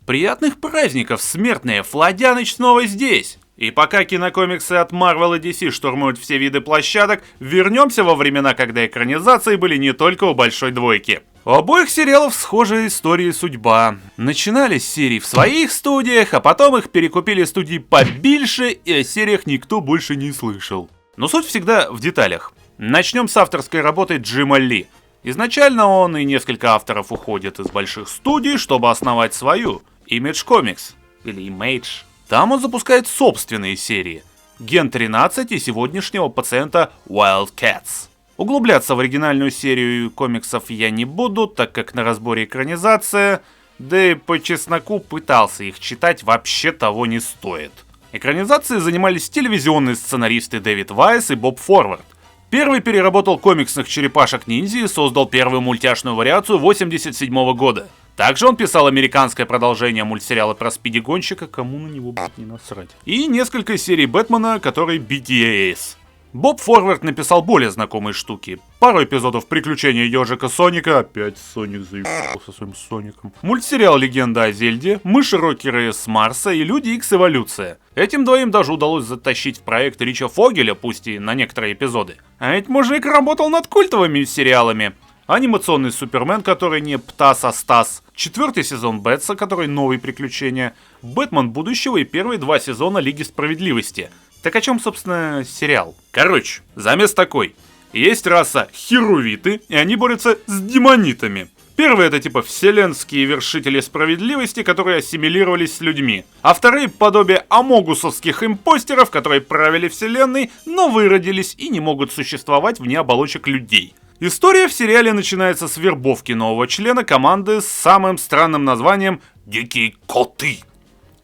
Приятных праздников, смертные! Фладяныч снова здесь! И пока кинокомиксы от Marvel и DC штурмуют все виды площадок, вернемся во времена, когда экранизации были не только у Большой Двойки. У обоих сериалов схожая история и судьба. Начинались серии в своих студиях, а потом их перекупили студии побольше, и о сериях никто больше не слышал. Но суть всегда в деталях. Начнем с авторской работы Джима Ли. Изначально он и несколько авторов уходят из больших студий, чтобы основать свою, Image Comics, или Image. Там он запускает собственные серии. Ген 13 и сегодняшнего пациента Wildcats. Углубляться в оригинальную серию комиксов я не буду, так как на разборе экранизация, да и по чесноку пытался их читать, вообще того не стоит. Экранизацией занимались телевизионные сценаристы Дэвид Вайс и Боб Форвард. Первый переработал комиксных черепашек-ниндзя и создал первую мультяшную вариацию 1987 года. Также он писал американское продолжение мультсериала про Спиди-гонщика, кому на него, блядь, не насрать. И несколько серий Бэтмена, который BTAS. Боб Форвард написал более знакомые штуки. Пару эпизодов «Приключения Ёжика Соника», опять Соник заебал со своим Соником. Мультсериал «Легенда о Зельде», «Мыши-рокеры с Марса» и «Люди Икс. Эволюция». Этим двоим даже удалось затащить в проект Рича Фогеля, пусть и на некоторые эпизоды. А ведь мужик работал над культовыми сериалами. Анимационный Супермен, который не Птас, а Стас. 4-й сезон Бэтса, который новые приключения. Бэтмен будущего и первые 2 сезона Лиги Справедливости. Так о чем, собственно, сериал? Короче, замес такой. Есть раса херувиты, и они борются с демонитами. Первые это типа вселенские вершители справедливости, которые ассимилировались с людьми. А вторые подобие амогусовских импостеров, которые правили вселенной, но выродились и не могут существовать вне оболочек людей. История в сериале начинается с вербовки нового члена команды с самым странным названием «Дикие коты»,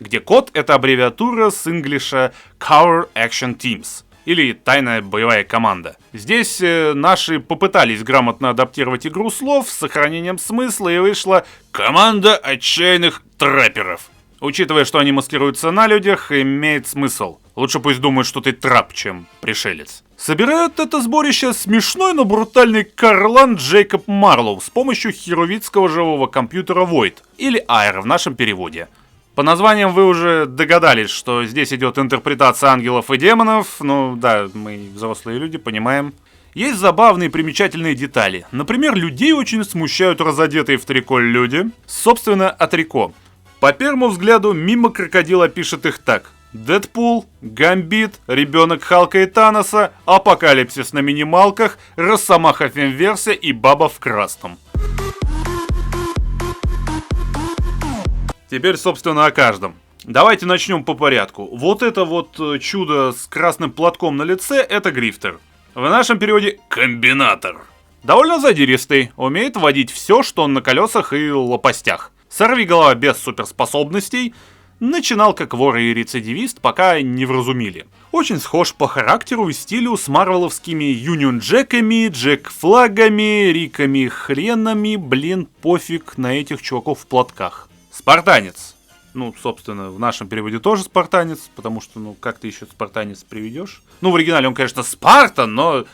где код — это аббревиатура с инглиша Cover Action Teams, или Тайная боевая команда. Здесь наши попытались грамотно адаптировать игру слов с сохранением смысла, и вышла «Команда отчаянных трапперов». Учитывая, что они маскируются на людях, имеет смысл. Лучше пусть думают, что ты трап, чем пришелец. Собирают это сборище смешной, но брутальный Карлан Джейкоб Марлоу с помощью херувитского живого компьютера Void, или Air в нашем переводе. По названиям вы уже догадались, что здесь идет интерпретация ангелов и демонов. Ну да, мы взрослые люди, понимаем. Есть забавные и примечательные детали. Например, людей очень смущают разодетые в трико люди. Собственно, о трико. По первому взгляду, мимо крокодила пишет их так: Дэдпул, Гамбит, Ребенок Халка и Таноса, Апокалипсис на минималках, Росомаха Фемверсе и Баба в красном. Теперь, собственно, о каждом. Давайте начнем по порядку. Вот это вот чудо с красным платком на лице — это Грифтер. В нашем переводе комбинатор. Довольно задиристый, умеет водить все, что он на колесах и лопастях. Сорвиголова без суперспособностей. Начинал как вор и рецидивист, пока не вразумили. Очень схож по характеру и стилю с марвеловскими Юнион Джеками, Джек-флагами, Риками-хренами. Блин, пофиг на этих чуваков в платках. Спартанец. Ну, собственно, в нашем переводе тоже спартанец, потому что, ну, как ты еще спартанец приведешь? Ну, в оригинале он, конечно, Спартан, но...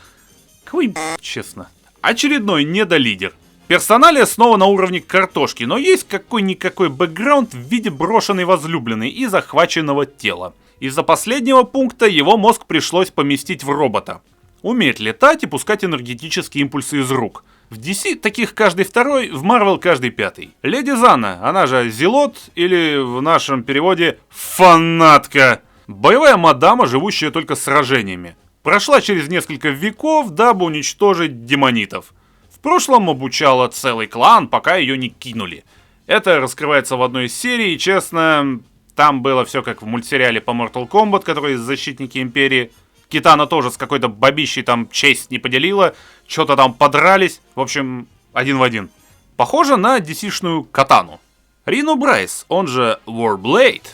Какой, честно. Очередной недолидер. Персоналия снова на уровне картошки, но есть какой-никакой бэкграунд в виде брошенной возлюбленной и захваченного тела. Из-за последнего пункта его мозг пришлось поместить в робота. Умеет летать и пускать энергетические импульсы из рук. В DC таких каждый второй, в Marvel каждый пятый. Леди Зана, она же Зелот, или в нашем переводе фанатка. Боевая мадама, живущая только сражениями. Прошла через несколько веков, дабы уничтожить демонитов. В прошлом обучала целый клан, пока ее не кинули. Это раскрывается в одной из серий, и, честно, там было все как в мультсериале по Mortal Kombat, который «Защитники Империи». Китана тоже с какой-то бабищей там честь не поделила, что-то там подрались, в общем, один в один. Похоже на DC-шную катану. Рину Брайс, он же Warblade,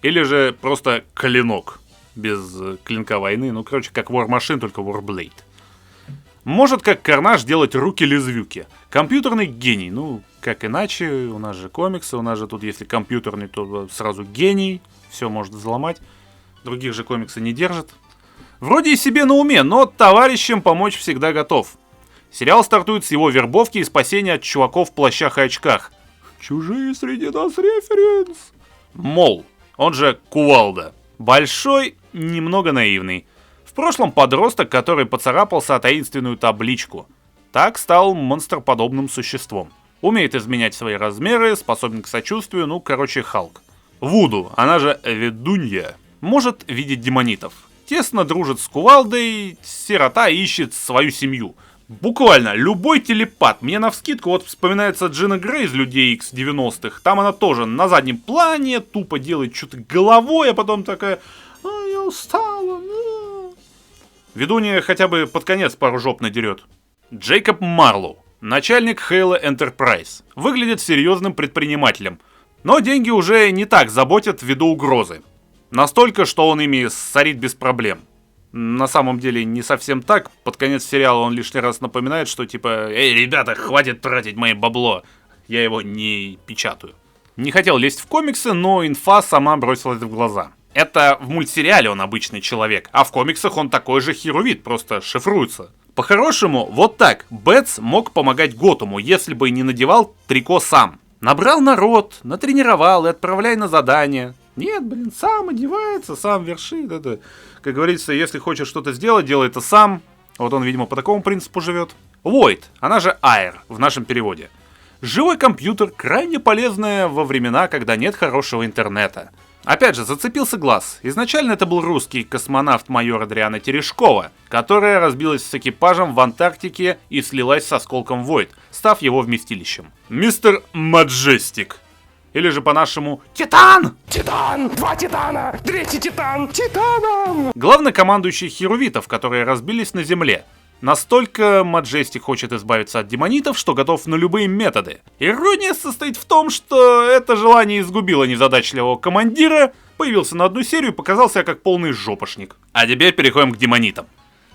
или же просто Клинок, без клинка войны, ну, короче, как War Machine, только Warblade. Может, как Карнаж, делать руки-лезвюки. Компьютерный гений, ну, как иначе, у нас же комиксы, у нас же тут, если компьютерный, то сразу гений, все может взломать. Других же комиксы не держат. Вроде и себе на уме, но товарищам помочь всегда готов. Сериал стартует с его вербовки и спасения от чуваков в плащах и очках. Чужие среди нас референс. Мол, он же Кувалда. Большой, немного наивный. В прошлом подросток, который поцарапался о таинственную табличку. Так стал монстроподобным существом. Умеет изменять свои размеры, способен к сочувствию, ну, короче, Халк. Вуду, она же ведунья, может видеть демонитов. Тесно дружит с Кувалдой, сирота ищет свою семью. Буквально любой телепат. Мне навскидку вот вспоминается Джина Грей из Людей Икс 90-х. Там она тоже на заднем плане тупо делает что-то головой, а потом такая: я устала. Ведунья хотя бы под конец пару жоп надерет. Джейкоб Марлоу, начальник Halo Enterprise. Выглядит серьезным предпринимателем. Но деньги уже не так заботят ввиду угрозы. Настолько, что он ими сорит без проблем. На самом деле не совсем так. Под конец сериала он лишний раз напоминает, что типа: «Эй, ребята, хватит тратить мое бабло. Я его не печатаю». Не хотел лезть в комиксы, но инфа сама бросилась в глаза. Это в мультсериале он обычный человек, а в комиксах он такой же херувит, просто шифруется. По-хорошему, вот так Бэтс мог помогать Готэму, если бы не надевал трико сам. Набрал народ, натренировал и отправляй на задание. Нет, сам одевается, сам вершит. Это, как говорится, если хочешь что-то сделать, делай это сам. Вот он, видимо, по такому принципу живет. Войд, она же Айр в нашем переводе. Живой компьютер, крайне полезная во времена, когда нет хорошего интернета. Опять же, зацепился глаз. Изначально это был русский космонавт майор Адриана Терешкова, которая разбилась с экипажем в Антарктике и слилась с осколком Войд, став его вместилищем. Мистер Маджестик. Или же по-нашему Титан! Титан! 2 Титана! 3-й Титан! Титаном! Главнокомандующий херувитов, которые разбились на Земле. Настолько Маджестик хочет избавиться от демонитов, что готов на любые методы. Ирония состоит в том, что это желание изгубило незадачливого командира, появился на одну серию и показал себя как полный жопошник. А теперь переходим к демонитам.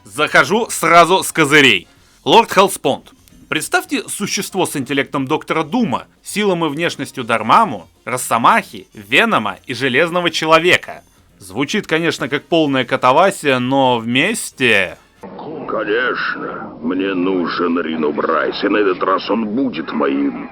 Захожу сразу с козырей. Лорд Хелспонд. Представьте существо с интеллектом Доктора Дума, силом и внешностью Дармаму, Росомахи, Венома и Железного Человека. Звучит, конечно, как полная катавасия, но вместе... Конечно, мне нужен Рино Брайс, и на этот раз он будет моим.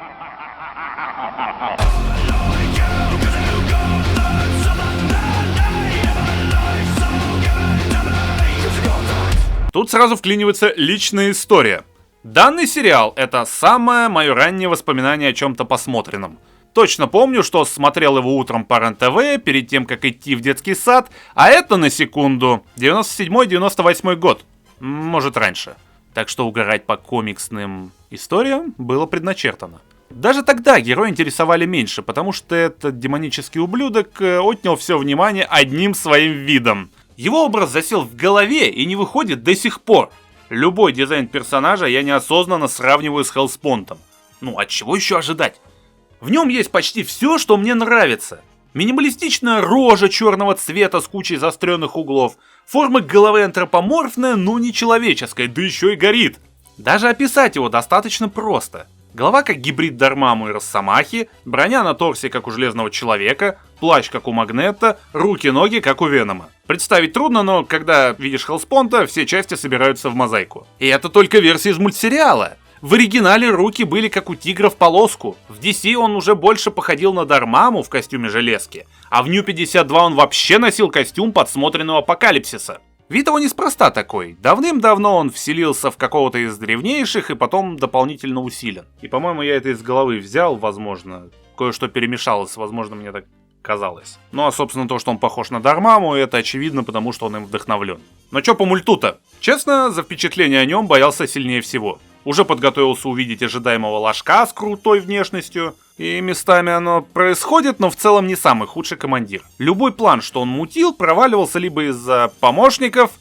Тут сразу вклинивается личная история. Данный сериал — это самое мое раннее воспоминание о чем-то посмотренном. Точно помню, что смотрел его утром по РЕН-ТВ, перед тем, как идти в детский сад, а это, на секунду, 97-98 год. Может, раньше. Так что угорать по комиксным историям было предначертано. Даже тогда герои интересовали меньше, потому что этот демонический ублюдок отнял все внимание одним своим видом. Его образ засел в голове и не выходит до сих пор. Любой дизайн персонажа я неосознанно сравниваю с Хелспондом. Ну, от чего еще ожидать? В нем есть почти все, что мне нравится. Минималистичная рожа черного цвета с кучей заостренных углов. Форма головы антропоморфная, но не человеческая, да еще и горит. Даже описать его достаточно просто. Голова как гибрид Дармаму и Росомахи, броня на торсе как у Железного Человека, плащ как у Магнета, руки-ноги как у Венома. Представить трудно, но когда видишь Хелспонда, все части собираются в мозаику. И это только версия из мультсериала. В оригинале руки были как у тигра в полоску. В DC он уже больше походил на Дармаму в костюме железки. А в New 52 он вообще носил костюм подсмотренного Апокалипсиса. Вид его неспроста такой. Давным-давно он вселился в какого-то из древнейших и потом дополнительно усилен. И, по-моему, я это из головы взял, возможно. Кое-что перемешалось, возможно, мне так казалось. Ну а, собственно, то, что он похож на Дармаму, это очевидно, потому что он им вдохновлен. Но чё по мульту-то? Честно, за впечатление о нем боялся сильнее всего. Уже подготовился увидеть ожидаемого ложка с крутой внешностью. И местами оно происходит, но в целом не самый худший командир. Любой план, что он мутил, проваливался либо из-за помощников,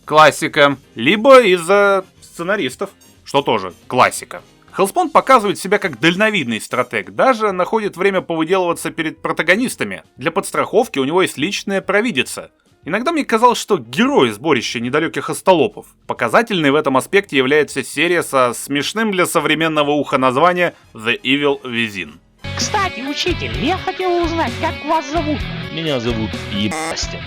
классика, либо из-за сценаристов, что тоже классика. Хелспонд показывает себя как дальновидный стратег, даже находит время повыделываться перед протагонистами. Для подстраховки у него есть личная провидица. Иногда мне казалось, что герой сборища недалеких остолопов. Показательной в этом аспекте является серия со смешным для современного уха названием The Evil Within. Кстати, учитель, я хотел узнать, как вас зовут? Меня зовут Ебастя.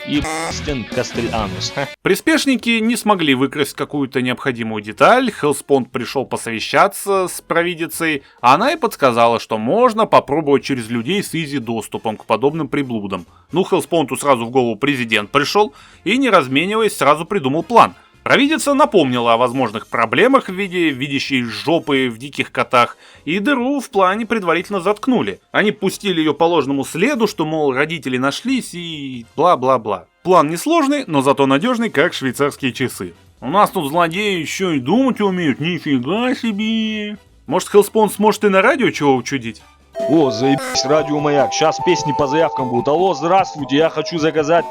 Ебстен Кастелянус. Приспешники не смогли выкрасть какую-то необходимую деталь, Хеллспонд пришел посовещаться с провидицей, а она и подсказала, что можно попробовать через людей с изи-доступом к подобным приблудам. Ну, Хеллспонду сразу в голову президент пришел и, не размениваясь, сразу придумал план. Провидица напомнила о возможных проблемах в виде видящей жопы в диких котах, и дыру в плане предварительно заткнули. Они пустили ее по ложному следу, что, мол, родители нашлись и бла-бла-бла. План несложный, но зато надежный, как швейцарские часы. У нас тут злодеи еще и думать умеют, нифига себе. Может, Хеллспонд сможет и на радио чего учудить? О, заебись, радио Маяк. Сейчас песни по заявкам будут. Алло, здравствуйте, я хочу заказать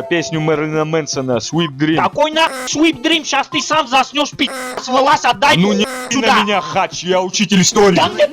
песню Мэрилина Мэнсона «Sweet Dream». Какой нахуй Sweet Dream? Сейчас ты сам заснешь, пи***ц, вылазь, отдай Ну не сюда. на меня, хач, я учитель истории. Да мне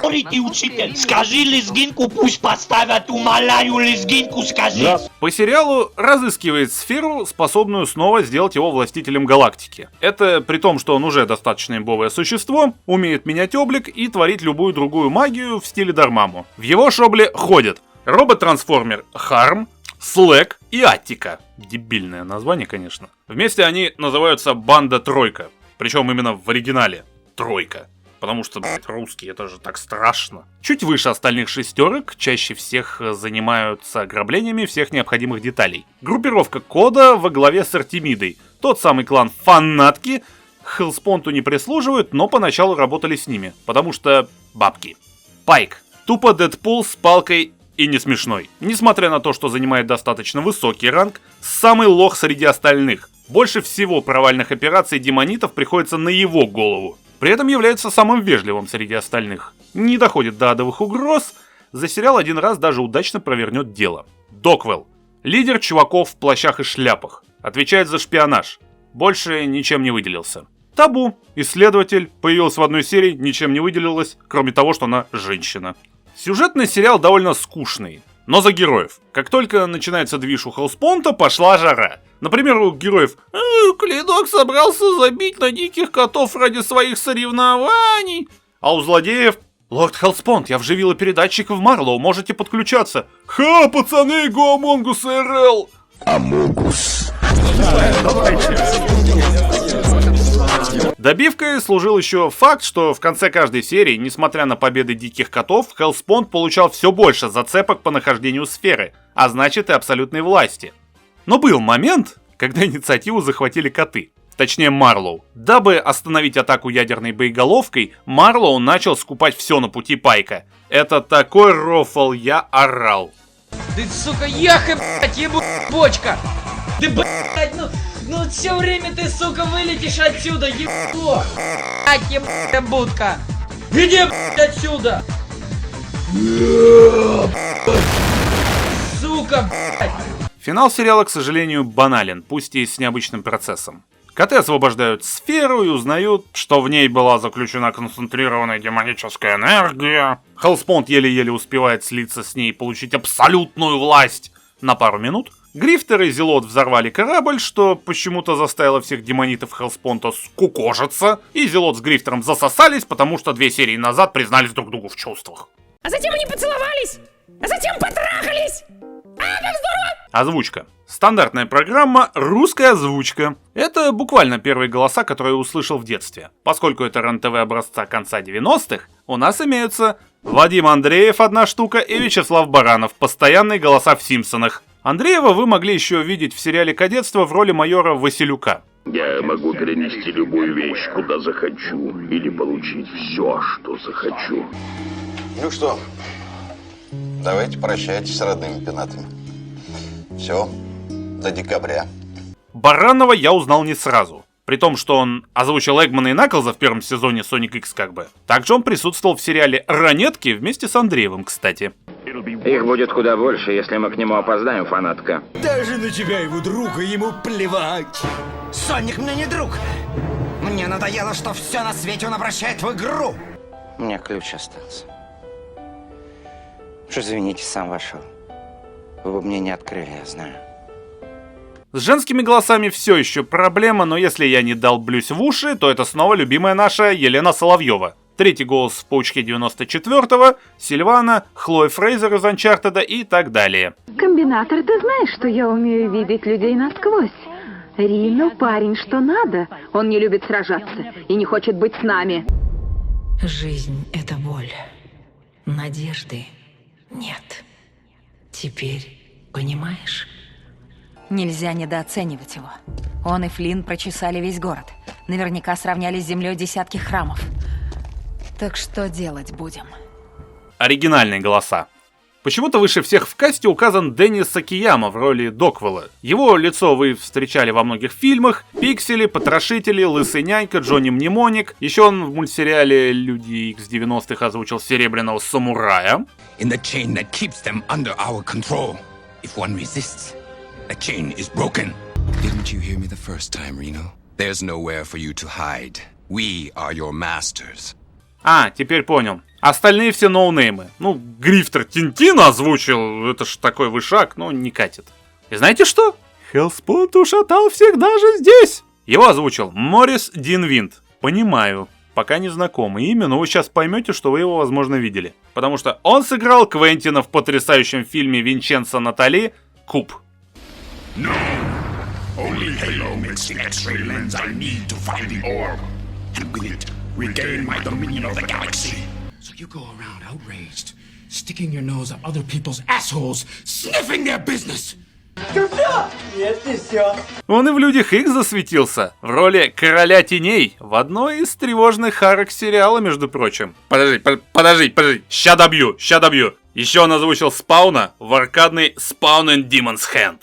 хуй ты учитель. Скажи лезгинку, пусть поставят, умоляю, лезгинку скажи. Раз. По сериалу разыскивает сферу, способную снова сделать его властителем галактики. Это при том, что он уже достаточно имбовое существо, умеет менять облик и творить любую другую магию в стиле Дармаму. В его шобле ходят робот-трансформер Харм, Слэк и Аттика. Дебильное название, конечно. Вместе они называются Банда Тройка. Причем именно в оригинале Тройка. Потому что, блядь, русские, это же так страшно. Чуть выше остальных шестерок, чаще всех занимаются ограблениями всех необходимых деталей. Группировка Кода во главе с Артемидой. Тот самый клан Фанатки. Хеллспонду не прислуживают, но поначалу работали с ними. Потому что бабки. Пайк. Тупо Дэдпул с палкой и не смешной. Несмотря на то, что занимает достаточно высокий ранг, самый лох среди остальных. Больше всего провальных операций демонитов приходится на его голову. При этом является самым вежливым среди остальных. Не доходит до адовых угроз, за сериал один раз даже удачно провернет дело. Доквелл. Лидер чуваков в плащах и шляпах. Отвечает за шпионаж. Больше ничем не выделился. Табу. Исследователь. Появилась в одной серии, ничем не выделилась, кроме того, что она женщина. Сюжетный сериал довольно скучный, но за героев. Как только начинается движ у Хеллспонда, пошла жара. Например, у героев «Клинок собрался забить на диких котов ради своих соревнований», а у злодеев «Лорд Хеллспонд, я вживила передатчик в Марлоу, можете подключаться». «Ха, пацаны, го Амонгус РЛ!» Амогус. Добивкой служил еще факт, что в конце каждой серии, несмотря на победы диких котов, Хеллспонд получал все больше зацепок по нахождению сферы, а значит и абсолютной власти. Но был момент, когда инициативу захватили коты. Точнее Марлоу. Дабы остановить атаку ядерной боеголовкой, Марлоу начал скупать все на пути Пайка. Это такой рофл, я орал. Ты, сука, ехай, блядь, ебу бочка! Ты, блядь, ну все время ты, сука, вылетишь отсюда, ебло! Блядь, ебаная будка! Иди, блядь, отсюда! Сука, блядь! Финал сериала, к сожалению, банален, пусть и с необычным процессом. Коты освобождают сферу и узнают, что в ней была заключена концентрированная демоническая энергия. Хеллспонд еле-еле успевает слиться с ней и получить абсолютную власть на пару минут. Грифтер и Зелот взорвали корабль, что почему-то заставило всех демонитов Хеллспонда скукожиться. И Зелот с Грифтером засосались, потому что 2 серии назад признались друг другу в чувствах. А затем они поцеловались, а затем потрахались. А, как здорово! Озвучка. Стандартная программа «Русская озвучка». Это буквально первые голоса, которые я услышал в детстве. Поскольку это РЕН-ТВ образца конца 90-х, у нас имеются Вадим Андреев, 1 штука, и Вячеслав Баранов, постоянные голоса в «Симпсонах». Андреева вы могли еще видеть в сериале «Кадетство» в роли майора Василюка. Я могу перенести любую вещь, куда захочу, или получить все, что захочу. Ну что, давайте прощайтесь с родными пенатами. Все, до декабря. Баранова я узнал не сразу. При том, что он озвучил Эгмана и Наклза в первом сезоне Sonic X как бы. Также он присутствовал в сериале «Ранетки» вместе с Андреевым, кстати. Их будет куда больше, если мы к нему опоздаем, фанатка. Даже на тебя, его друга, ему плевать. Соник мне не друг. Мне надоело, что все на свете он обращает в игру. У меня ключ остался. Уж извините, сам вошел. Вы бы мне не открыли, я знаю. С женскими голосами все еще проблема, но если я не долблюсь в уши, то это снова любимая наша Елена Соловьева. третий голос в Паучке 94-го, Сильвана, Хлоя Фрейзер из Анчартеда и так далее. Комбинатор, ты знаешь, что я умею видеть людей насквозь? Рино парень что надо. Он не любит сражаться и не хочет быть с нами. Жизнь — это боль. Надежды нет. Теперь понимаешь? Нельзя недооценивать его. Он и Флинн прочесали весь город. Наверняка сравняли с землей десятки храмов. Так что делать будем? Оригинальные голоса. Почему-то выше всех в касте указан Деннис Акияма в роли Доквелла. Его лицо вы встречали во многих фильмах: «Пиксели», «Потрошители», «Лысый нянька», «Джонни Мнемоник». Еще он в мультсериале «Люди Икс» 90-х озвучил Серебряного самурая. In the chain that keeps them under our control. If one resists, the chain is broken. Didn't you hear me the first time, Reno? There's nowhere for you to hide. We are your masters. А, теперь понял. Остальные все ноунеймы. Ну, Грифтер Тинтина озвучил, это ж такой вышаг, но не катит. И знаете что? Хеллспонт ушатал всех даже здесь. Его озвучил Моррис Дин Винт. Понимаю, пока не знакомое имя, но вы сейчас поймете, что вы его, возможно, видели. Потому что он сыграл Квентина в потрясающем фильме Винченцо Натали «Куб». No! Only Halo makes the X-ray lens I need to find the orb. And with it, regain my dominion of the galaxy. So you go around outraged, sticking your nose up other people's assholes, sniffing their business. Нет, не все. Он и в «Людях Икс» засветился в роли Короля Теней в одной из тревожных арок сериала, между прочим. Подожди. Ща добью. Еще он озвучил Спауна в аркадной Spawn and Demon's Hand.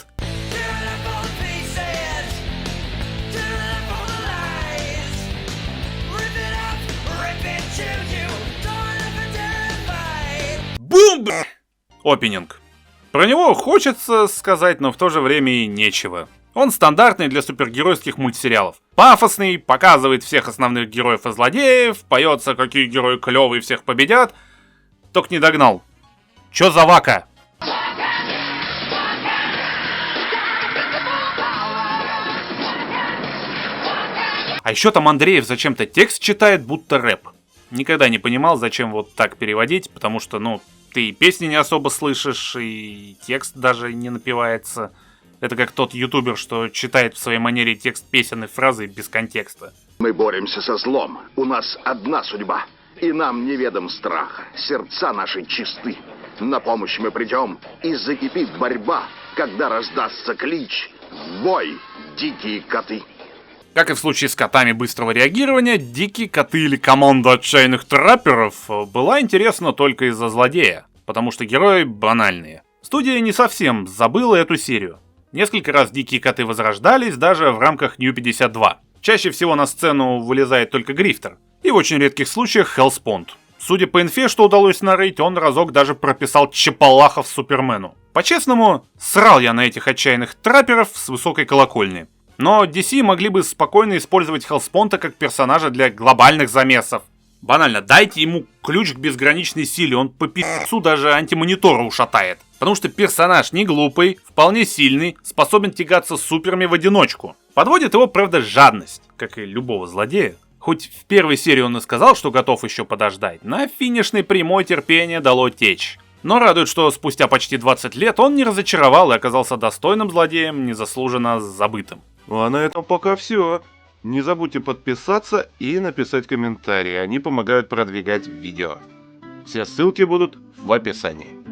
Бум! Опенинг. Про него хочется сказать, но в то же время и нечего. Он стандартный для супергеройских мультсериалов. Пафосный, показывает всех основных героев и злодеев, поется, какие герои клевые, всех победят. Только не догнал. Чё за вака? А еще там Андреев зачем-то текст читает, будто рэп. Никогда не понимал, зачем вот так переводить, потому что, ну, ты и песни не особо слышишь, и текст даже не напевается. Это как тот ютубер, что читает в своей манере текст песен и фразы без контекста. Мы боремся со злом. У нас одна судьба. И нам неведом страх. Сердца наши чисты. На помощь мы придем, и закипит борьба, когда раздастся клич «В бой, дикие коты!». Как и в случае с котами быстрого реагирования, «Дикие коты» или «Команда отчаянных трапперов» была интересна только из-за злодея, потому что герои банальные. Студия не совсем забыла эту серию. Несколько раз «Дикие коты» возрождались даже в рамках New 52. Чаще всего на сцену вылезает только Грифтер, и в очень редких случаях Хеллспонт. Судя по инфе, что удалось нарыть, он разок даже прописал Чапалахов Супермену. По-честному, срал я на этих отчаянных трапперов с высокой колокольни. Но DC могли бы спокойно использовать Хеллспонта как персонажа для глобальных замесов. Банально, дайте ему ключ к безграничной силе, он по пи***цу даже антимонитора ушатает. Потому что персонаж не глупый, вполне сильный, способен тягаться с суперами в одиночку. Подводит его, правда, жадность, как и любого злодея. Хоть в первой серии он и сказал, что готов еще подождать, на финишной прямой терпение дало течь. Но радует, что спустя почти 20 лет он не разочаровал и оказался достойным злодеем, незаслуженно забытым. Ну а на этом пока все. Не забудьте подписаться и написать комментарии, они помогают продвигать видео. Все ссылки будут в описании.